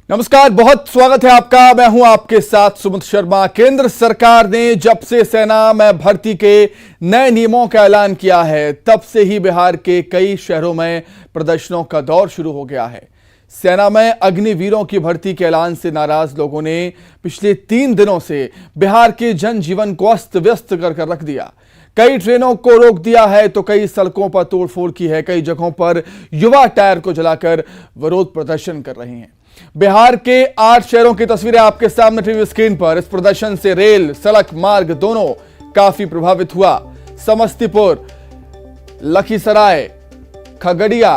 नमस्कार, बहुत स्वागत है आपका। मैं हूं आपके साथ सुमित शर्मा। केंद्र सरकार ने जब से सेना में भर्ती के नए नियमों का ऐलान किया है, तब से ही बिहार के कई शहरों में प्रदर्शनों का दौर शुरू हो गया है। सेना में अग्निवीरों की भर्ती के ऐलान से नाराज लोगों ने पिछले 3 दिनों से बिहार के जनजीवन को अस्त व्यस्त कर रख दिया। कई ट्रेनों को रोक दिया है तो कई सड़कों पर तोड़फोड़ की है। कई जगहों पर युवा टायर को जलाकर विरोध प्रदर्शन कर रहे हैं। बिहार के 8 शहरों की तस्वीरें आपके सामने टीवी स्क्रीन पर। इस प्रदर्शन से रेल, सड़क मार्ग दोनों काफी प्रभावित हुआ। समस्तीपुर, लखीसराय, खगड़िया,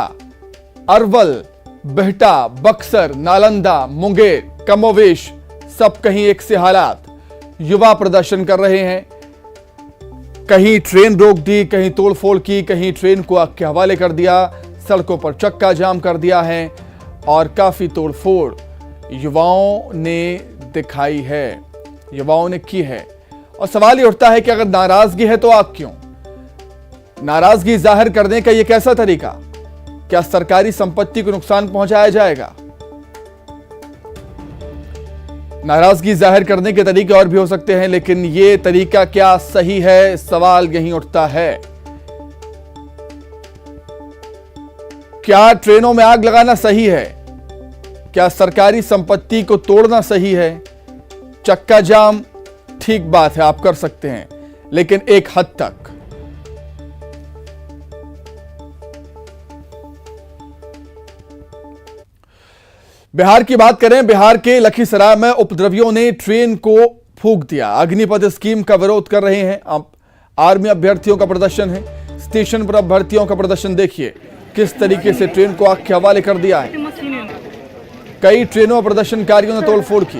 अरवल, बिहटा, बक्सर, नालंदा, मुंगेर, कमोवेश सब कहीं एक से हालात। युवा प्रदर्शन कर रहे हैं। कहीं ट्रेन रोक दी, कहीं तोड़फोड़ की, कहीं ट्रेन को आग के हवाले कर दिया, सड़कों पर चक्का जाम कर दिया है और काफी तोड़फोड़ युवाओं ने दिखाई है, युवाओं ने की है। और सवाल ये उठता है कि अगर नाराजगी है तो आग क्यों? नाराजगी जाहिर करने का यह कैसा तरीका? क्या सरकारी संपत्ति को नुकसान पहुंचाया जाएगा? नाराजगी जाहिर करने के तरीके और भी हो सकते हैं, लेकिन यह तरीका क्या सही है, सवाल यहीं उठता है। क्या ट्रेनों में आग लगाना सही है? क्या सरकारी संपत्ति को तोड़ना सही है? चक्का जाम ठीक बात है, आप कर सकते हैं, लेकिन एक हद तक। बिहार की बात करें, बिहार के लखीसराय में उपद्रवियों ने ट्रेन को फूंक दिया। अग्निपथ स्कीम का विरोध कर रहे हैं। अब आर्मी अभ्यर्थियों का प्रदर्शन है। स्टेशन पर अभ्यर्थियों का प्रदर्शन देखिए किस तरीके से ट्रेन को आग के हवाले कर दिया है। कई ट्रेनों में प्रदर्शनकारियों ने तोड़फोड़ की।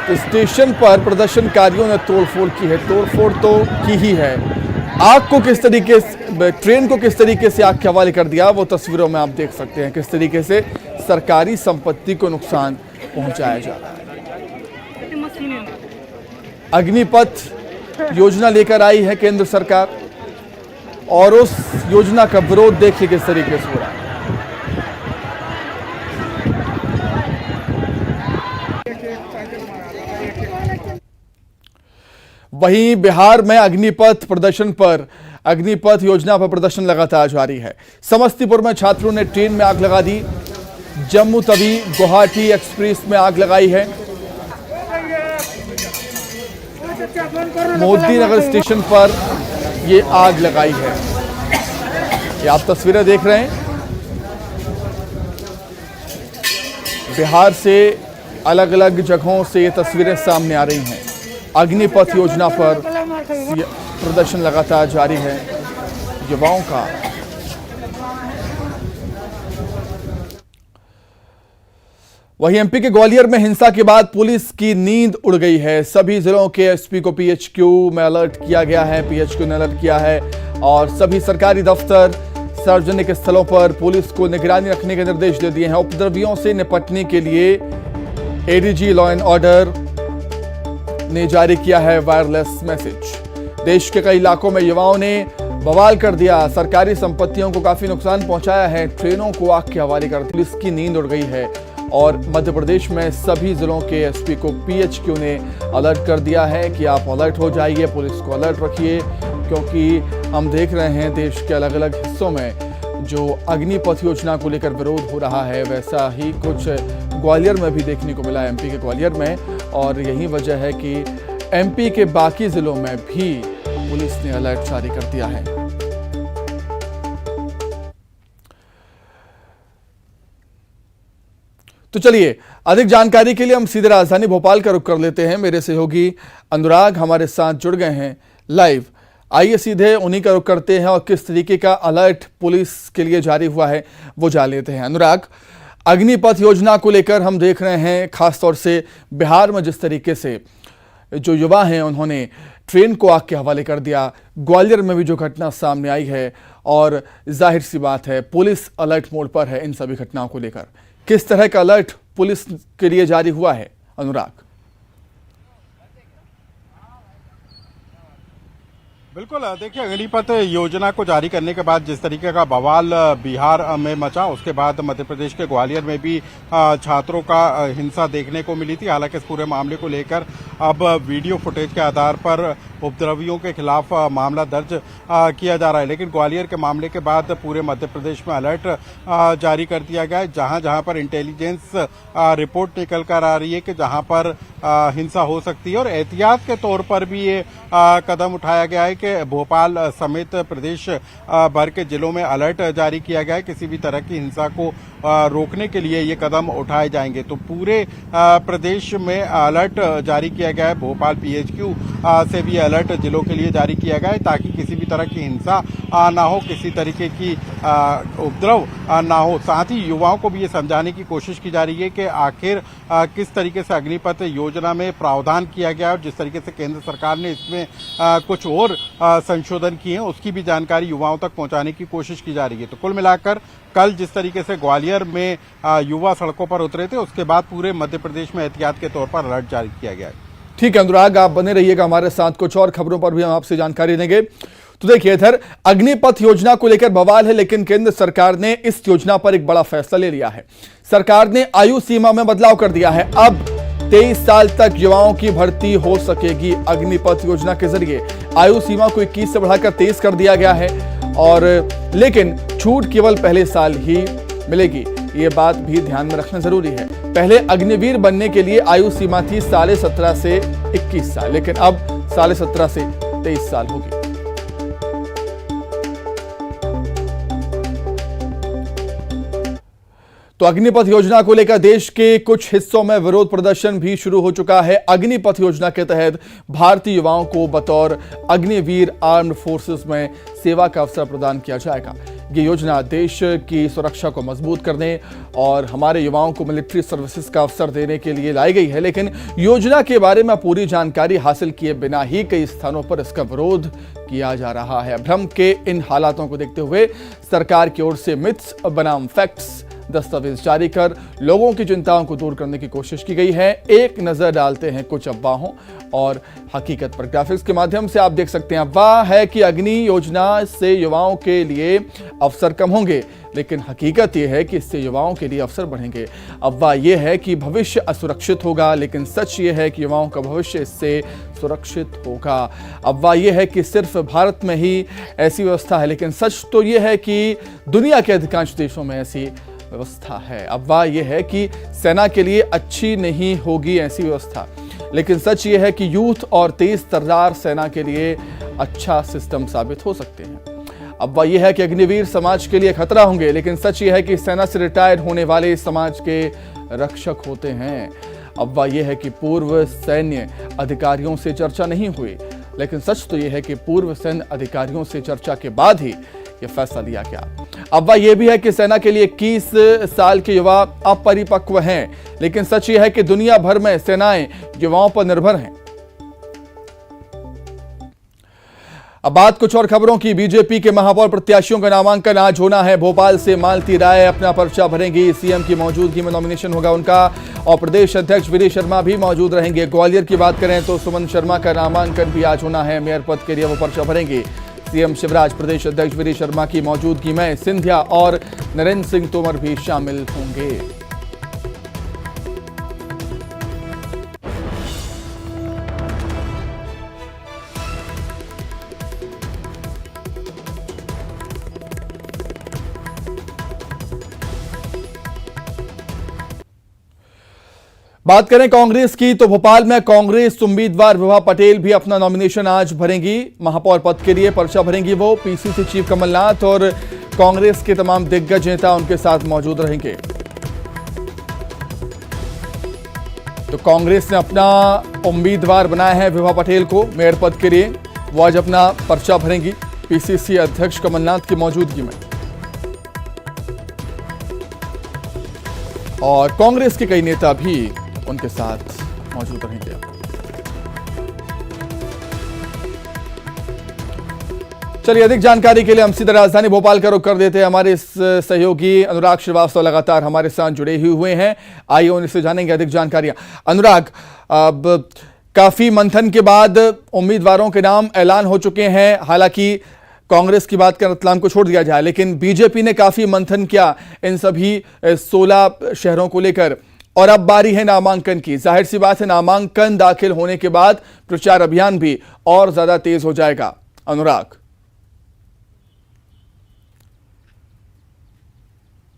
तो स्टेशन पर प्रदर्शनकारियों ने तोड़फोड़ की है। तोड़फोड़ तो की ही है। आग को किस तरीके से, ट्रेन को किस तरीके से आग के हवाले कर दिया, वो तस्वीरों में आप देख सकते हैं किस तरीके से सरकारी संपत्ति को नुकसान पहुंचाया जा रहा है। अग्निपथ योजना लेकर आई है केंद्र सरकार और उस योजना का विरोध देखिए किस तरीके से हो रहा है। वहीं बिहार में अग्निपथ योजना पर प्रदर्शन लगातार जारी है। समस्तीपुर में छात्रों ने ट्रेन में आग लगा दी। जम्मू तवी गुवाहाटी एक्सप्रेस में आग लगाई है। मोदी नगर स्टेशन पर यह आग लगाई है। ये आप तस्वीरें देख रहे हैं। बिहार से अलग अलग जगहों से ये तस्वीरें सामने आ रही हैं। अग्निपथ योजना पर प्रदर्शन लगातार जारी है युवाओं का। वहीं एमपी के ग्वालियर में हिंसा के बाद पुलिस की नींद उड़ गई है। सभी जिलों के एसपी को पीएचक्यू में अलर्ट किया गया है। पीएचक्यू ने अलर्ट किया है और सभी सरकारी दफ्तर, सार्वजनिक स्थलों पर पुलिस को निगरानी रखने के निर्देश दे दिए हैं। उपद्रवियों से निपटने के लिए एडीजी लॉ एंड ऑर्डर ने जारी किया है वायरलेस मैसेज। देश के कई इलाकों में युवाओं ने बवाल कर दिया। सरकारी संपत्तियों को काफी नुकसान पहुंचाया है। ट्रेनों को आग के हवाले कर पुलिस की नींद उड़ गई है और मध्य प्रदेश में सभी जिलों के एसपी को पीएचक्यू ने अलर्ट कर दिया है कि आप अलर्ट हो जाइए, पुलिस को अलर्ट रखिए, क्योंकि हम देख रहे हैं देश के अलग अलग हिस्सों में जो अग्निपथ योजना को लेकर विरोध हो रहा है, वैसा ही कुछ ग्वालियर में भी देखने को मिला, एमपी के ग्वालियर में। और यही वजह है कि एमपी के बाकी जिलों में भी पुलिस ने अलर्ट जारी कर दिया है। तो चलिए, अधिक जानकारी के लिए हम सीधे राजधानी भोपाल का रुख कर लेते हैं। मेरे सहयोगी अनुराग हमारे साथ जुड़ गए हैं लाइव। आइए सीधे उन्हीं का रुख करते हैं और किस तरीके का अलर्ट पुलिस के लिए जारी हुआ है वो जान लेते हैं। अनुराग, अग्निपथ योजना को लेकर हम देख रहे हैं खासतौर से बिहार में जिस तरीके से जो युवा हैं उन्होंने ट्रेन को आग के हवाले कर दिया, ग्वालियर में भी जो घटना सामने आई है, और जाहिर सी बात है पुलिस अलर्ट मोड पर है इन सभी घटनाओं को लेकर। किस तरह का अलर्ट पुलिस के लिए जारी हुआ है अनुराग? बिल्कुल। देखिए, अग्निपथ योजना को जारी करने के बाद जिस तरीके का बवाल बिहार में मचा, उसके बाद मध्य प्रदेश के ग्वालियर में भी छात्रों का हिंसा देखने को मिली थी। हालांकि इस पूरे मामले को लेकर अब वीडियो फुटेज के आधार पर उपद्रवियों के खिलाफ मामला दर्ज किया जा रहा है। लेकिन ग्वालियर के मामले के बाद पूरे मध्य प्रदेश में अलर्ट जारी कर दिया गया है। जहां जहां पर इंटेलिजेंस रिपोर्ट निकल कर आ रही है कि जहां पर हिंसा हो सकती है, और एहतियात के तौर पर भी ये कदम उठाया गया है कि भोपाल समेत प्रदेश भर के जिलों में अलर्ट जारी किया गया है। किसी भी तरह की हिंसा को रोकने के लिए ये कदम उठाए जाएंगे। तो पूरे प्रदेश में अलर्ट जारी किया गया है। भोपाल पीएचक्यू से भी अलर्ट जिलों के लिए जारी किया गया है, ताकि किसी भी तरह की हिंसा ना हो, किसी तरीके की उपद्रव ना हो। साथ ही युवाओं को भी ये समझाने की कोशिश की जा रही है कि आखिर किस तरीके से अग्निपथ योजना में प्रावधान किया गया और जिस तरीके से केंद्र सरकार ने इसमें कुछ और संशोधन किए हैं, उसकी भी जानकारी युवाओं तक पहुंचाने की कोशिश की जा रही है। तो कुल मिलाकर कल जिस तरीके से ग्वालियर में युवा सड़कों पर उतरे थे, उसके बाद पूरे मध्य प्रदेश में एहतियात के तौर पर अलर्ट जारी किया गया है। ठीक है अनुराग, आप बने रहिएगा हमारे साथ, कुछ और खबरों पर भी हम आपसे जानकारी देंगे। तो देखिए, इधर अग्निपथ योजना को लेकर बवाल है, लेकिन केंद्र सरकार ने इस योजना पर एक बड़ा फैसला ले लिया है। सरकार ने आयु सीमा में बदलाव कर दिया है। अब 23 साल तक युवाओं की भर्ती हो सकेगी अग्निपथ योजना के जरिए। आयु सीमा को 21 से बढ़ाकर 23 कर दिया गया है, और लेकिन छूट केवल पहले साल ही मिलेगी। ये बात भी ध्यान में रखना जरूरी है। पहले अग्निवीर बनने के लिए आयु सीमा थी 17.5 से 21 साल, लेकिन अब 17.5 से 23 साल होगी। तो अग्निपथ योजना को लेकर देश के कुछ हिस्सों में विरोध प्रदर्शन भी शुरू हो चुका है। अग्निपथ योजना के तहत भारतीय युवाओं को बतौर अग्निवीर आर्म्ड फोर्सेस में सेवा का अवसर प्रदान किया जाएगा। ये योजना देश की सुरक्षा को मजबूत करने और हमारे युवाओं को मिलिट्री सर्विसेज का अवसर देने के लिए लाई गई है, लेकिन योजना के बारे में पूरी जानकारी हासिल किए बिना ही कई स्थानों पर इसका विरोध किया जा रहा है। भ्रम के इन हालातों को देखते हुए सरकार की ओर से मिथ्स बनाम फैक्ट्स दस्तावेज जारी कर लोगों की चिंताओं को दूर करने की कोशिश की गई है। एक नजर डालते हैं कुछ अफवाहों और हकीकत पर। ग्राफिक्स के माध्यम से आप देख सकते हैं, अफवाह है कि अग्नि योजना से युवाओं के लिए अवसर कम होंगे, लेकिन हकीकत यह है कि इससे युवाओं के लिए अवसर बढ़ेंगे। अफवाह यह है कि भविष्य असुरक्षित होगा, लेकिन सच यह है कि युवाओं का भविष्य इससे सुरक्षित होगा। अफवाह यह है कि सिर्फ भारत में ही ऐसी व्यवस्था है, लेकिन सच तो यह है कि दुनिया के अधिकांश देशों में ऐसी व्यवस्था है। अफवाह यह है कि सेना के लिए अच्छी नहीं होगी ऐसी व्यवस्था, लेकिन सच यह है कि यूथ और तेज तर्रार सेना के लिए अच्छा सिस्टम साबित हो सकते हैं। अफवाह यह है कि अग्निवीर समाज के लिए खतरा होंगे, लेकिन सच यह है कि सेना से रिटायर होने वाले समाज के रक्षक होते हैं। अफवाह यह है कि पूर्व सैन्य अधिकारियों से चर्चा नहीं हुई, लेकिन सच तो यह है कि पूर्व सैन्य अधिकारियों से चर्चा के बाद ही यह फैसला लिया गया। अफवाह यह भी है कि सेना के लिए 21 साल के युवा अपरिपक्व हैं, लेकिन सच यह है कि दुनिया भर में सेनाएं युवाओं पर निर्भर हैं। अब बात कुछ और खबरों की। बीजेपी के महापौर प्रत्याशियों का नामांकन आज होना है। भोपाल से मालती राय अपना पर्चा भरेंगी। सीएम की मौजूदगी में नॉमिनेशन होगा उनका, और प्रदेश अध्यक्ष वीडी शर्मा भी मौजूद रहेंगे। ग्वालियर की बात करें तो सुमन शर्मा का नामांकन भी आज होना है। मेयर पद के लिए वो पर्चा भरेंगे। सीएम शिवराज, प्रदेश अध्यक्ष वीडी शर्मा की मौजूदगी में सिंधिया और नरेंद्र सिंह तोमर भी शामिल होंगे। बात करें कांग्रेस की तो भोपाल में कांग्रेस उम्मीदवार विभा पटेल भी अपना नॉमिनेशन आज भरेंगी। महापौर पद के लिए पर्चा भरेंगी वो। पीसीसी चीफ कमलनाथ और कांग्रेस के तमाम दिग्गज नेता उनके साथ मौजूद रहेंगे। तो कांग्रेस ने अपना उम्मीदवार बनाया है विभा पटेल को मेयर पद के लिए। वो आज अपना पर्चा भरेंगी पीसीसी अध्यक्ष कमलनाथ की मौजूदगी में, और कांग्रेस के कई नेता भी उनके साथ मौजूद रहेंगे। चलिए, अधिक जानकारी के लिए हम सीधे राजधानी भोपाल का रुख कर देते हैं। हमारे सहयोगी अनुराग श्रीवास्तव लगातार हमारे साथ जुड़े ही हुए हैं। आइए उनसे जानेंगे अधिक जानकारियां। अनुराग, अब काफी मंथन के बाद उम्मीदवारों के नाम ऐलान हो चुके हैं। हालांकि कांग्रेस की बात कर रतलाम को छोड़ दिया जाए, लेकिन बीजेपी ने काफी मंथन किया इन सभी 16 शहरों को लेकर, और अब बारी है नामांकन की। जाहिर सी बात है, नामांकन दाखिल होने के बाद प्रचार अभियान भी और ज्यादा तेज हो जाएगा। अनुराग।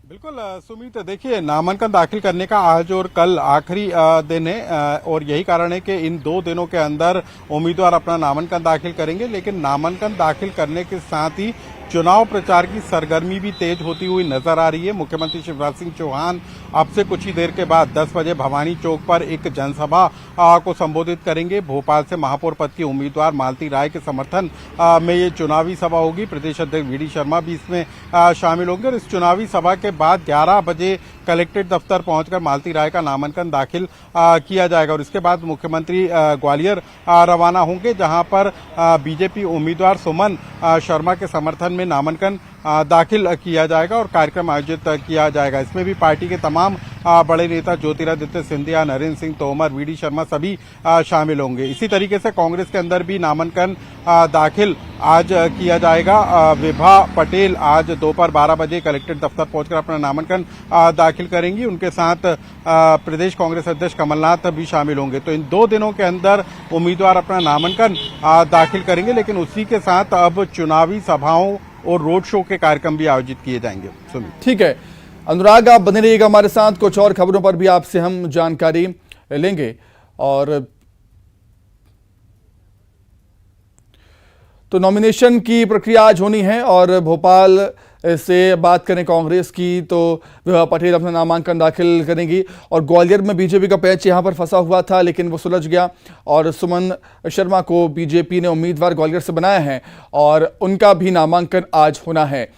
बिल्कुल सुमित, देखिए नामांकन दाखिल करने का आज और कल आखिरी दिन है और यही कारण है कि इन 2 दिनों के अंदर उम्मीदवार अपना नामांकन दाखिल करेंगे। लेकिन नामांकन दाखिल करने के साथ ही चुनाव प्रचार की सरगर्मी भी तेज होती हुई नजर आ रही है। मुख्यमंत्री शिवराज सिंह चौहान अब से कुछ ही देर के बाद 10 बजे भवानी चौक पर एक जनसभा को संबोधित करेंगे। भोपाल से महापौर पद की उम्मीदवार मालती राय के समर्थन में ये चुनावी सभा होगी। प्रदेश अध्यक्ष वीडी शर्मा भी इसमें शामिल होंगे और इस चुनावी सभा के बाद 11 बजे कलेक्ट्रेट दफ्तर पहुंचकर मालती राय का नामांकन दाखिल किया जाएगा और इसके बाद मुख्यमंत्री ग्वालियर रवाना होंगे, जहां पर बीजेपी उम्मीदवार सुमन शर्मा के समर्थन में नामांकन दाखिल किया जाएगा और कार्यक्रम आयोजित किया जाएगा। इसमें भी पार्टी के तमाम बड़े नेता ज्योतिरादित्य सिंधिया, नरेंद्र सिंह तोमर, वीडी शर्मा सभी शामिल होंगे। इसी तरीके से कांग्रेस के अंदर भी नामांकन दाखिल आज किया जाएगा। विभा पटेल आज दोपहर 12 बजे कलेक्ट्रेट दफ्तर पहुंचकर अपना नामांकन दाखिल करेंगी। उनके साथ प्रदेश कांग्रेस अध्यक्ष कमलनाथ भी शामिल होंगे। तो इन 2 दिनों के अंदर उम्मीदवार अपना नामांकन दाखिल करेंगे, लेकिन उसी के साथ अब चुनावी सभाओं और रोड शो के कार्यक्रम भी आयोजित किए जाएंगे। सुनिए। ठीक है अनुराग, आप बने रहिएगा हमारे साथ। कुछ और खबरों पर भी आपसे हम जानकारी लेंगे। और तो नॉमिनेशन की प्रक्रिया आज होनी है और भोपाल से बात करें कांग्रेस की तो विभा पटेल अपना नामांकन दाखिल करेंगी और ग्वालियर में बीजेपी का पैच यहां पर फंसा हुआ था, लेकिन वो सुलझ गया और सुमन शर्मा को बीजेपी ने उम्मीदवार ग्वालियर से बनाया है और उनका भी नामांकन आज होना है।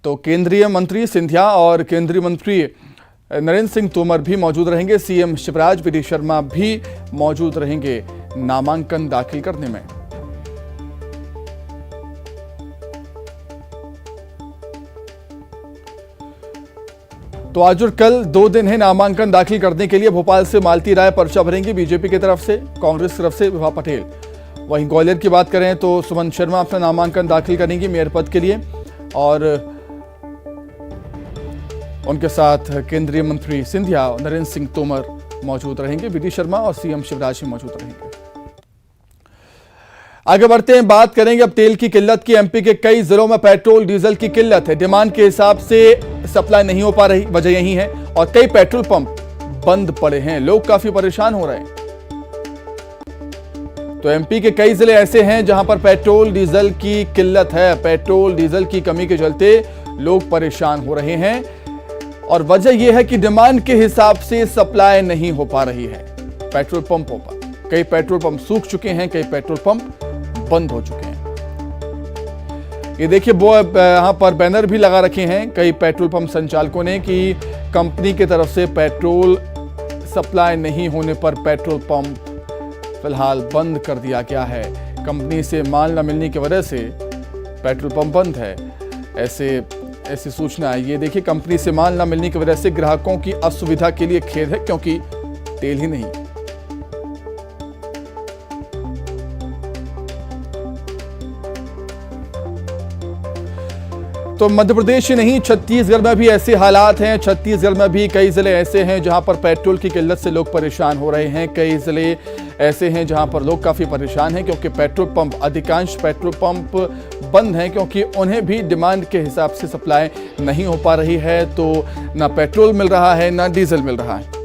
तो केंद्रीय मंत्री सिंधिया और केंद्रीय मंत्री नरेंद्र सिंह तोमर भी मौजूद रहेंगे। सीएम शिवराज वीडी शर्मा भी मौजूद रहेंगे नामांकन दाखिल करने में। तो आज और कल 2 दिन है नामांकन दाखिल करने के लिए। भोपाल से मालती राय पर्चा भरेंगी बीजेपी की तरफ से, कांग्रेस की तरफ से विभा पटेल। वहीं ग्वालियर की बात करें तो सुमन शर्मा अपना नामांकन दाखिल करेंगी मेयर पद के लिए और उनके साथ केंद्रीय मंत्री सिंधिया और नरेंद्र सिंह तोमर मौजूद रहेंगे। वीडी शर्मा और सीएम शिवराज भी मौजूद रहेंगे। आगे बढ़ते हैं, बात करेंगे अब तेल की किल्लत की। एमपी के कई जिलों में पेट्रोल डीजल की किल्लत है, डिमांड के हिसाब से सप्लाई नहीं हो पा रही, वजह यही है और कई पेट्रोल पंप बंद पड़े हैं, लोग काफी परेशान हो रहे हैं। तो एमपी के कई जिले ऐसे हैं जहां पर पेट्रोल डीजल की किल्लत है, पेट्रोल डीजल की कमी के चलते लोग परेशान हो रहे हैं और वजह यह है कि डिमांड के हिसाब से सप्लाई नहीं हो पा रही है पेट्रोल पंपों पर। कई पेट्रोल पंप सूख चुके हैं, कई पेट्रोल पंप बंद हो चुके हैं। ये देखिए वो यहां पर बैनर भी लगा रखे हैं कई पेट्रोल पंप संचालकों ने कि कंपनी की तरफ से पेट्रोल सप्लाई नहीं होने पर पेट्रोल पंप फिलहाल बंद कर दिया गया है। कंपनी से माल न मिलने की वजह से पेट्रोल पंप बंद है, ऐसी सूचना है। ये देखिए कंपनी से माल न मिलने की वजह से ग्राहकों की असुविधा के लिए खेद है, क्योंकि तेल ही नहीं। तो मध्य प्रदेश ही नहीं, छत्तीसगढ़ में भी ऐसे हालात हैं। छत्तीसगढ़ में भी कई जिले ऐसे हैं जहां पर पेट्रोल की किल्लत से लोग परेशान हो रहे हैं। कई जिले ऐसे हैं जहां पर लोग काफी परेशान हैं क्योंकि पेट्रोल पंप, अधिकांश पेट्रोल पंप बंद हैं क्योंकि उन्हें भी डिमांड के हिसाब से सप्लाई नहीं हो पा रही है। तो ना पेट्रोल मिल रहा है ना डीजल मिल रहा है।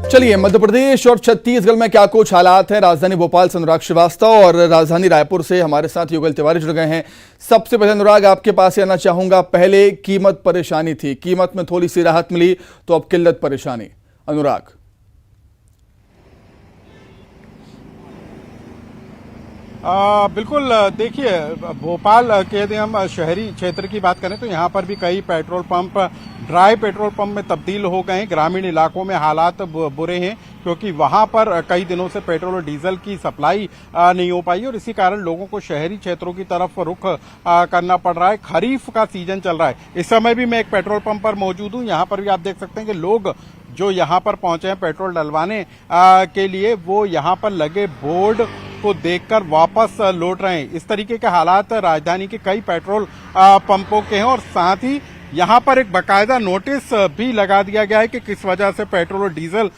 चलिए मध्य प्रदेश और छत्तीसगढ़ में क्या कुछ हालात हैं। राजधानी भोपाल से अनुराग श्रीवास्तव और राजधानी रायपुर से हमारे साथ युगल तिवारी जुड़ गए हैं। सबसे पहले अनुराग आपके पास आना चाहूंगा, पहले कीमत परेशानी थी, कीमत में थोड़ी सी राहत मिली, तो अब किल्लत परेशानी। अनुराग। बिल्कुल, देखिए भोपाल के यदि हम शहरी क्षेत्र की बात करें तो यहाँ पर भी कई petrol pump dry petrol pump में तब्दील हो गए हैं। ग्रामीण इलाकों में हालात बुरे हैं क्योंकि वहां पर कई दिनों से पेट्रोल और डीजल की सप्लाई नहीं हो पाई और इसी कारण लोगों को शहरी क्षेत्रों की तरफ रुख करना पड़ रहा है। खरीफ का सीजन चल रहा है। इस समय भी मैं एक पेट्रोल पंप पर मौजूद हूं। यहाँ पर भी आप देख सकते हैं कि लोग जो यहाँ पर पहुंचे हैं पेट्रोल डलवाने के लिए, वो यहाँ पर लगे बोर्ड को देखकर वापस लौट रहे हैं। इस तरीके के हालात राजधानी के कई पेट्रोल पंपों के हैं और साथ ही यहाँ पर एक बाकायदा नोटिस भी लगा दिया गया है कि किस वजह से पेट्रोल और डीजल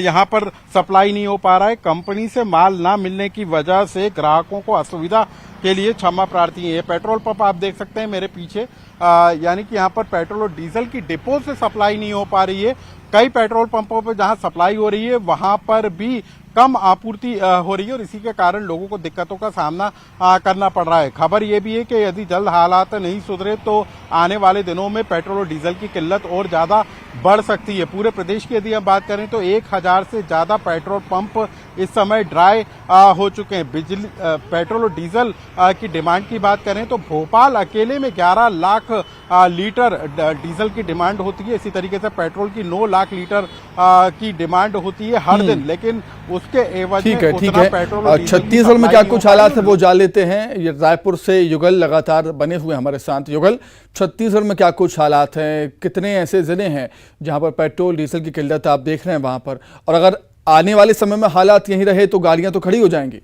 यहाँ पर सप्लाई नहीं हो पा रहा है। कंपनी से माल ना मिलने की वजह से ग्राहकों को असुविधा के लिए क्षमा प्रार्थी है। ये पेट्रोल पंप आप देख सकते हैं मेरे पीछे, यानी कि यहाँ पर पेट्रोल और डीजल की डिपो से सप्लाई नहीं हो पा रही है। कई पेट्रोल पंपों पर जहां सप्लाई हो रही है वहां पर भी कम आपूर्ति हो रही है और इसी के कारण लोगों को दिक्कतों का सामना करना पड़ रहा है। खबर ये भी है कि यदि जल्द हालात नहीं सुधरे तो आने वाले दिनों में पेट्रोल और डीजल की किल्लत और ज्यादा बढ़ सकती है। पूरे प्रदेश की यदि हम बात करें तो 1000 से ज्यादा पेट्रोल पंप इस समय ड्राई हो चुके हैं। बिजली पेट्रोल और डीजल की डिमांड की बात करें तो भोपाल अकेले में 11 लाख लीटर डीजल की डिमांड होती है। इसी तरीके से पेट्रोल की 9 लाख लीटर की डिमांड होती है हर दिन, लेकिन उसके एवज में उतना पेट्रोल और डीजल छत्तीसगढ़ में क्या कुछ हालात है वो जान लेते हैं। ये रायपुर से युगल लगातार बने हुए हमारे साथ। युगल, छत्तीसगढ़ में क्या कुछ हालात हैं, कितने ऐसे जिले हैं जहां पर पेट्रोल डीजल की किल्लत आप देख रहे हैं वहां पर, और अगर आने वाले समय में हालात यही रहे तो गाड़ियां तो खड़ी हो जाएंगी?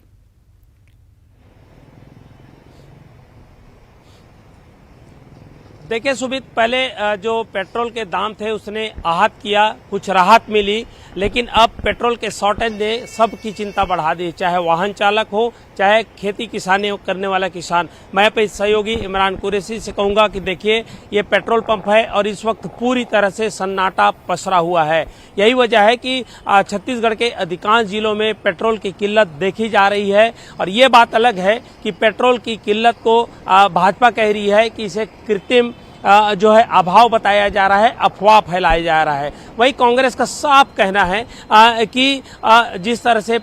देखिए सुमित, पहले जो पेट्रोल के दाम थे उसने आहत किया, कुछ राहत मिली, लेकिन अब पेट्रोल के शॉर्टेज ने सबकी चिंता बढ़ा दी, चाहे वाहन चालक हो चाहे खेती किसानी करने वाला किसान। मैं अपने सहयोगी इमरान कुरैशी से कहूंगा कि देखिए ये पेट्रोल पंप है और इस वक्त पूरी तरह से सन्नाटा पसरा हुआ है। यही वजह है कि छत्तीसगढ़ के अधिकांश जिलों में पेट्रोल की किल्लत देखी जा रही है और ये बात अलग है कि पेट्रोल की किल्लत को भाजपा कह रही है कि इसे कृत्रिम जो है अभाव बताया जा रहा है, अफवाह फैलाया जा रहा है। वही कांग्रेस का साफ कहना है कि जिस तरह से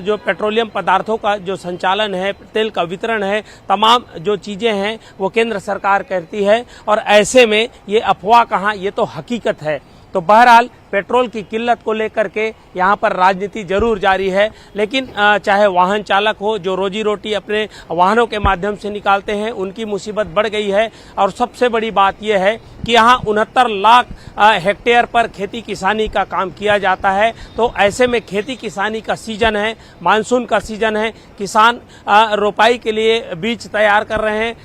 जो पेट्रोलियम पदार्थों का जो संचालन है, तेल का वितरण है, तमाम जो चीजें हैं वो केंद्र सरकार करती है और ऐसे में ये अफवाह कहाँ, ये तो हकीकत है। तो बहरहाल पेट्रोल की किल्लत को लेकर के यहाँ पर राजनीति जरूर जारी है, लेकिन चाहे वाहन चालक हो जो रोजी रोटी अपने वाहनों के माध्यम से निकालते हैं, उनकी मुसीबत बढ़ गई है। और सबसे बड़ी बात यह है कि यहाँ 69 लाख हेक्टेयर पर खेती किसानी का काम किया जाता है। तो ऐसे में खेती किसानी का सीजन है, मानसून का सीजन है, किसान रोपाई के लिए बीज तैयार कर रहे हैं,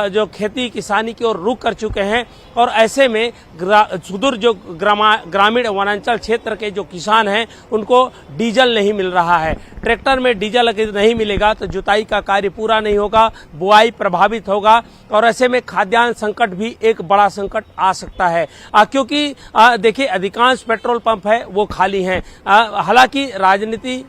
जो खेती किसानी की ओर रुख कर चुके हैं। और ऐसे में सुदूर जो ग्रामीण वनांचल क्षेत्र के जो किसान हैं उनको डीजल नहीं मिल रहा है। ट्रैक्टर में डीजल अगर नहीं मिलेगा तो जुताई का कार्य पूरा नहीं होगा, बुआई प्रभावित होगा और ऐसे में खाद्यान्न संकट भी एक बड़ा संकट आ सकता है। क्योंकि देखिए अधिकांश पेट्रोल पंप है वो खाली हैं। हालांकि राजनीति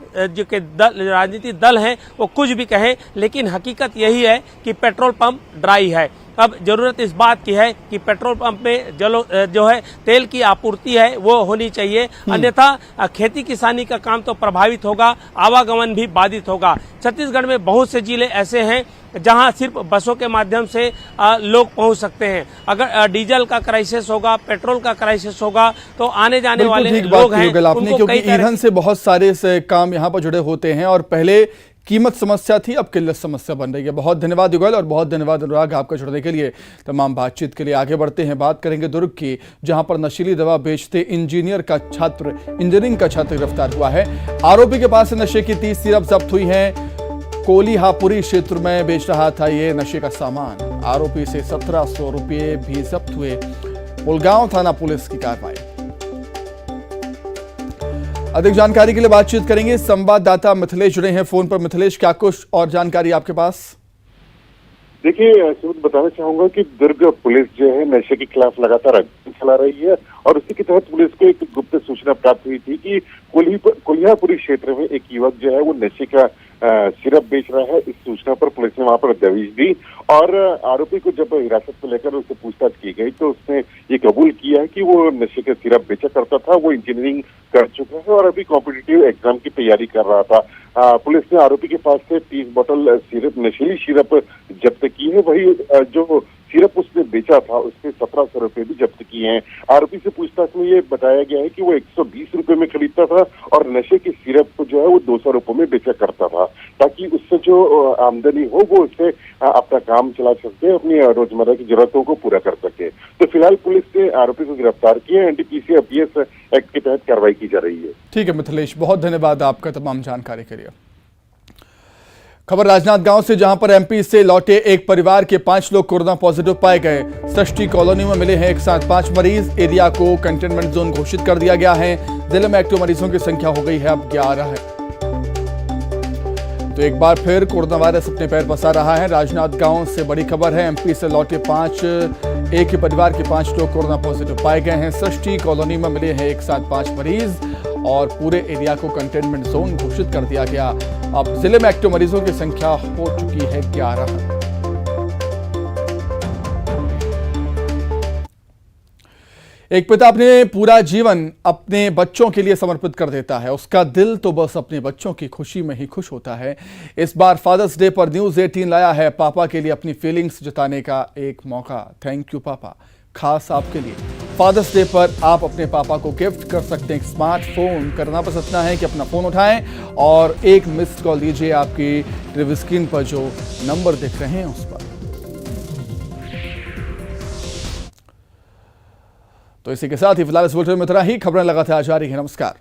दल हैं वो कुछ भी कहें, लेकिन हकीकत यही है कि पेट्रोल पंप ड्राई है। अब जरूरत इस बात की है कि पेट्रोल पंप में जो है तेल की आपूर्ति है वो होनी चाहिए, अन्यथा खेती किसानी का काम तो प्रभावित होगा, आवागमन भी बाधित होगा। छत्तीसगढ़ में बहुत से जिले ऐसे हैं जहां सिर्फ बसों के माध्यम से लोग पहुंच सकते हैं। अगर डीजल का क्राइसिस होगा, पेट्रोल का क्राइसिस होगा तो आने जाने वाले लोग हैं आपने, क्योंकि ईंधन से बहुत सारे काम यहाँ पर जुड़े होते हैं और पहले कीमत समस्या थी, अब किल्लत समस्या बन रही है। बहुत धन्यवाद युगल और बहुत धन्यवाद अनुराग आपका जुड़ने के लिए। तमाम बातचीत के लिए आगे बढ़ते हैं, बात करेंगे दुर्ग की, जहां पर नशीली दवा बेचते इंजीनियरिंग का छात्र गिरफ्तार हुआ है। आरोपी के पास से नशे की 30 सिरप जब्त हुई है। कोलिहापुरी क्षेत्र में बेच रहा था ये नशे का सामान। आरोपी से 1700 रुपये भी जब्त हुए। पुलगांव थाना पुलिस की कार्रवाई। अधिक जानकारी के लिए बातचीत करेंगे, संवाददाता मिथिलेश जुड़े हैं फोन पर। मिथिलेश, क्या कुछ और जानकारी आपके पास? देखिए सुमित, बताना चाहूंगा कि दुर्ग पुलिस जो है नशे के खिलाफ लगातार अभियान चला रही है और उसी के तहत पुलिस को एक गुप्त सूचना प्राप्त हुई थी कि कोलिहापुरी क्षेत्र में एक युवक जो है वो नशे का सिरप बेच रहा है। इस सूचना पर पुलिस ने वहां पर दबिश दी और आरोपी को जब हिरासत में लेकर उससे पूछताछ की गई तो उसने ये कबूल किया है कि वो नशे का सिरप बेचा करता था। वो इंजीनियरिंग कर चुका है और अभी कॉम्पिटिटिव एग्जाम की तैयारी कर रहा था। पुलिस ने आरोपी के पास से 30 बोतल नशीली सिरप जब्त की है। वही जो सिरप उसने बेचा था उससे 1700 रुपए भी जब्त किए हैं। आरोपी से पूछताछ में ये बताया गया है कि वो 120 रुपए में खरीदता था और नशे की सिरप को जो है वो 200 रुपए में बेचा करता था, ताकि उससे जो आमदनी हो वो उससे अपना काम चला सके, अपनी रोजमर्रा की जरूरतों को पूरा कर सके। तो फिलहाल पुलिस ने आरोपी को गिरफ्तार किया। एनडीपीसी अपीएस एक्ट के तहत कार्रवाई की जा रही है। ठीक है मिथिलेश, बहुत धन्यवाद आपका तमाम जानकारी के लिए। खबर राजनांदगांव से, जहां पर एमपी से लौटे एक परिवार के 5 लोग कोरोना पॉजिटिव पाए गए। सृष्टि कॉलोनी में मिले हैं एक साथ 5 मरीज। एरिया को कंटेनमेंट जोन घोषित कर दिया गया है। जिले में एक्टिव मरीजों की संख्या हो गई है अब 11 है। तो एक बार फिर कोरोना वायरस अपने पैर पसार रहा है। राजनांदगांव से बड़ी खबर है, एमपी से लौटे एक ही परिवार के 5 लोग कोरोना पॉजिटिव पाए गए हैं। सृष्टि कॉलोनी में मिले हैं एक साथ 5 मरीज और पूरे एरिया को कंटेनमेंट जोन घोषित कर दिया गया। अब जिले में एक्टिव मरीजों की संख्या हो चुकी है 11। एक पिता अपने पूरा जीवन अपने बच्चों के लिए समर्पित कर देता है। उसका दिल तो बस अपने बच्चों की खुशी में ही खुश होता है। इस बार फादर्स डे पर न्यूज़ 18 लाया है पापा के लिए अपनी फीलिंग्स जताने का एक मौका। थैंक यू पापा, खास आपके लिए। फादर्स डे पर आप अपने पापा को गिफ्ट कर सकते हैं एक स्मार्टफोन। करना बस इतना है कि अपना फोन उठाएं और एक मिस्ड कॉल दीजिए आपकी टीवी स्क्रीन पर जो नंबर दिख रहे हैं उस पर। तो इसी के साथ ही फिलहाल इस बुलेटिन में इतना ही। खबरें लगातार जारी है। नमस्कार।